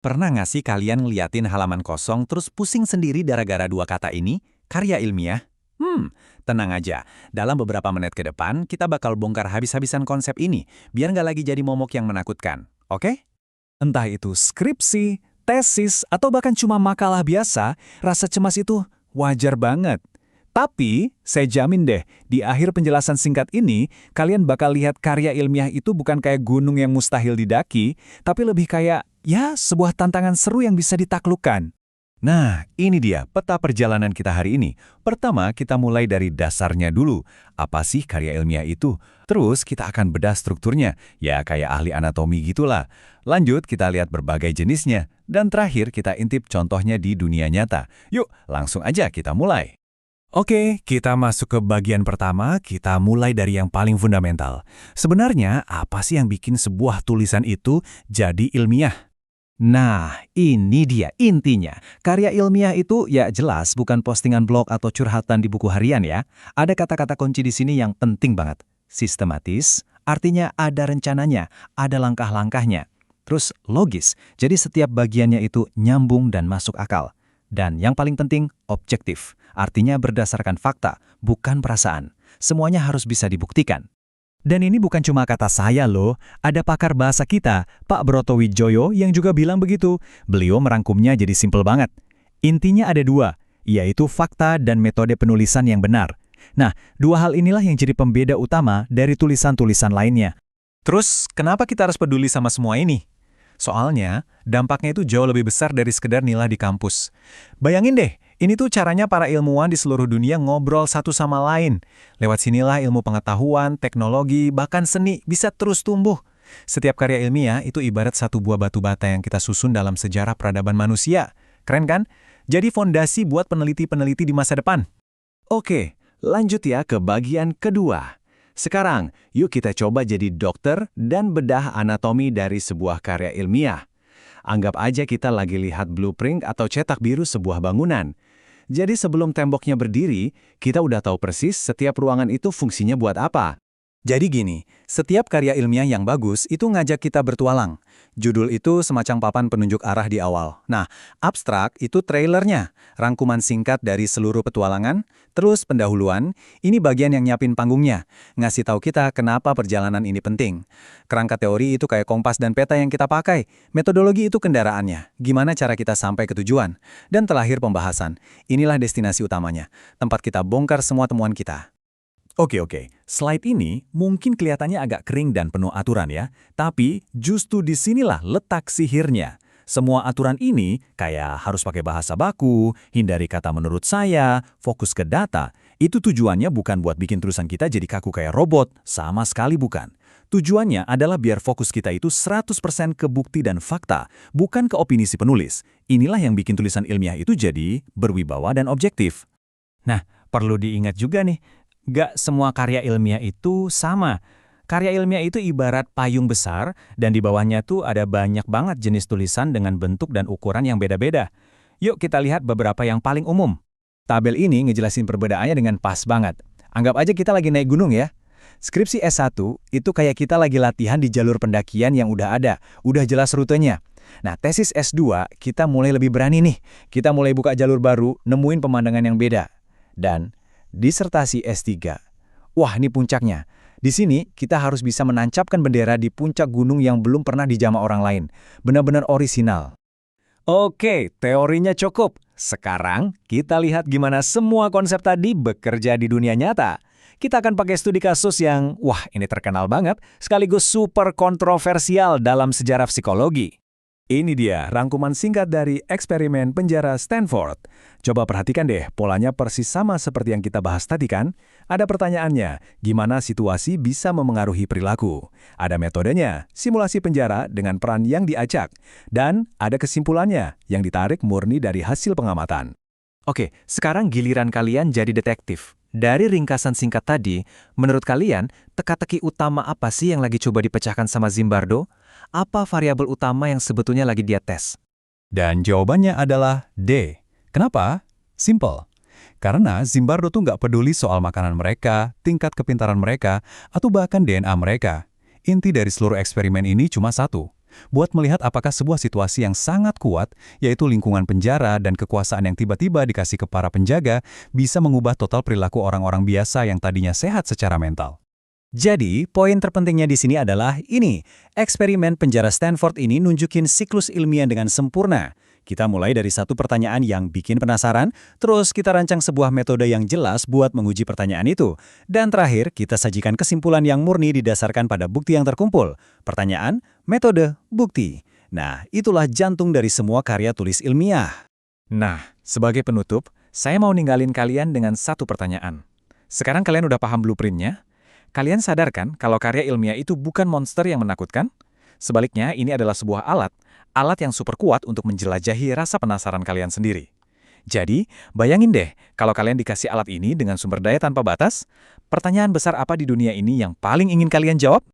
Pernah nggak sih kalian ngeliatin halaman kosong terus pusing sendiri gara-gara dua kata ini? Karya ilmiah? Tenang aja. Dalam beberapa menit ke depan, kita bakal bongkar habis-habisan konsep ini, biar nggak lagi jadi momok yang menakutkan. Oke? Entah itu skripsi, tesis, atau bahkan cuma makalah biasa, rasa cemas itu wajar banget. Tapi, saya jamin deh, di akhir penjelasan singkat ini, kalian bakal lihat karya ilmiah itu bukan kayak gunung yang mustahil didaki, tapi lebih kayak, ya, sebuah tantangan seru yang bisa ditaklukkan. Nah, ini dia peta perjalanan kita hari ini. Pertama, kita mulai dari dasarnya dulu. Apa sih karya ilmiah itu? Terus kita akan bedah strukturnya, ya kayak ahli anatomi gitulah. Lanjut, kita lihat berbagai jenisnya. Dan terakhir, kita intip contohnya di dunia nyata. Yuk, langsung aja kita mulai. Oke, kita masuk ke bagian pertama, kita mulai dari yang paling fundamental. Sebenarnya, apa sih yang bikin sebuah tulisan itu jadi ilmiah? Nah, ini dia intinya. Karya ilmiah itu ya jelas bukan postingan blog atau curhatan di buku harian ya. Ada kata-kata kunci di sini yang penting banget. Sistematis, artinya ada rencananya, ada langkah-langkahnya. Terus logis, jadi setiap bagiannya itu nyambung dan masuk akal. Dan yang paling penting, objektif. Artinya berdasarkan fakta, bukan perasaan. Semuanya harus bisa dibuktikan. Dan ini bukan cuma kata saya loh, ada pakar bahasa kita, Pak Broto Wijoyo yang juga bilang begitu. Beliau merangkumnya jadi simpel banget. Intinya ada dua, yaitu fakta dan metode penulisan yang benar. Nah, dua hal inilah yang jadi pembeda utama dari tulisan-tulisan lainnya. Terus, kenapa kita harus peduli sama semua ini? Soalnya, dampaknya itu jauh lebih besar dari sekedar nilai di kampus. Bayangin deh, ini tuh caranya para ilmuwan di seluruh dunia ngobrol satu sama lain. Lewat sinilah ilmu pengetahuan, teknologi, bahkan seni bisa terus tumbuh. Setiap karya ilmiah itu ibarat satu buah batu bata yang kita susun dalam sejarah peradaban manusia. Keren kan? Jadi fondasi buat peneliti-peneliti di masa depan. Oke, lanjut ya ke bagian kedua. Sekarang, yuk kita coba jadi dokter dan bedah anatomi dari sebuah karya ilmiah. Anggap aja kita lagi lihat blueprint atau cetak biru sebuah bangunan. Jadi sebelum temboknya berdiri, kita udah tahu persis setiap ruangan itu fungsinya buat apa. Jadi gini, setiap karya ilmiah yang bagus itu ngajak kita bertualang. Judul itu semacam papan penunjuk arah di awal. Nah, abstrak itu trailernya, rangkuman singkat dari seluruh petualangan, terus pendahuluan, ini bagian yang nyiapin panggungnya, ngasih tahu kita kenapa perjalanan ini penting. Kerangka teori itu kayak kompas dan peta yang kita pakai, metodologi itu kendaraannya, gimana cara kita sampai ke tujuan. Dan terakhir pembahasan, inilah destinasi utamanya, tempat kita bongkar semua temuan kita. Oke, slide ini mungkin kelihatannya agak kering dan penuh aturan ya, tapi justru disinilah letak sihirnya. Semua aturan ini kayak harus pakai bahasa baku, hindari kata menurut saya, fokus ke data, itu tujuannya bukan buat bikin tulisan kita jadi kaku kayak robot, sama sekali bukan. Tujuannya adalah biar fokus kita itu 100% ke bukti dan fakta, bukan ke opini si penulis. Inilah yang bikin tulisan ilmiah itu jadi berwibawa dan objektif. Nah, perlu diingat juga nih, gak semua karya ilmiah itu sama. Karya ilmiah itu ibarat payung besar, dan di bawahnya tuh ada banyak banget jenis tulisan dengan bentuk dan ukuran yang beda-beda. Yuk kita lihat beberapa yang paling umum. Tabel ini ngejelasin perbedaannya dengan pas banget. Anggap aja kita lagi naik gunung ya. Skripsi S1 itu kayak kita lagi latihan di jalur pendakian yang udah ada, udah jelas rutenya. Nah, tesis S2 kita mulai lebih berani nih. Kita mulai buka jalur baru, nemuin pemandangan yang beda. Dan disertasi S3. Wah, ini puncaknya. Di sini, kita harus bisa menancapkan bendera di puncak gunung yang belum pernah dijamah orang lain. Benar-benar orisinal. Oke, teorinya cukup. Sekarang, kita lihat gimana semua konsep tadi bekerja di dunia nyata. Kita akan pakai studi kasus yang, wah, ini terkenal banget, sekaligus super kontroversial dalam sejarah psikologi. Ini dia rangkuman singkat dari eksperimen penjara Stanford. Coba perhatikan deh, polanya persis sama seperti yang kita bahas tadi kan? Ada pertanyaannya, gimana situasi bisa memengaruhi perilaku? Ada metodenya, simulasi penjara dengan peran yang diacak. Dan ada kesimpulannya, yang ditarik murni dari hasil pengamatan. Oke, sekarang giliran kalian jadi detektif. Dari ringkasan singkat tadi, menurut kalian, teka-teki utama apa sih yang lagi coba dipecahkan sama Zimbardo? Apa variabel utama yang sebetulnya lagi dia tes? Dan jawabannya adalah D. Kenapa? Simple. Karena Zimbardo tuh nggak peduli soal makanan mereka, tingkat kepintaran mereka, atau bahkan DNA mereka. Inti dari seluruh eksperimen ini cuma satu. buat melihat apakah sebuah situasi yang sangat kuat, yaitu lingkungan penjara dan kekuasaan yang tiba-tiba dikasih ke para penjaga, bisa mengubah total perilaku orang-orang biasa yang tadinya sehat secara mental. Jadi, poin terpentingnya di sini adalah ini. Eksperimen penjara Stanford ini nunjukin siklus ilmiah dengan sempurna. Kita mulai dari satu pertanyaan yang bikin penasaran, terus kita rancang sebuah metode yang jelas buat menguji pertanyaan itu. Dan terakhir, kita sajikan kesimpulan yang murni didasarkan pada bukti yang terkumpul. Pertanyaan, metode, bukti. Nah, itulah jantung dari semua karya tulis ilmiah. Nah, sebagai penutup, saya mau ninggalin kalian dengan satu pertanyaan. Sekarang kalian udah paham blueprint-nya? Kalian sadar kan kalau karya ilmiah itu bukan monster yang menakutkan? Sebaliknya, ini adalah sebuah alat yang super kuat untuk menjelajahi rasa penasaran kalian sendiri. Jadi, bayangin deh, kalau kalian dikasih alat ini dengan sumber daya tanpa batas, pertanyaan besar apa di dunia ini yang paling ingin kalian jawab?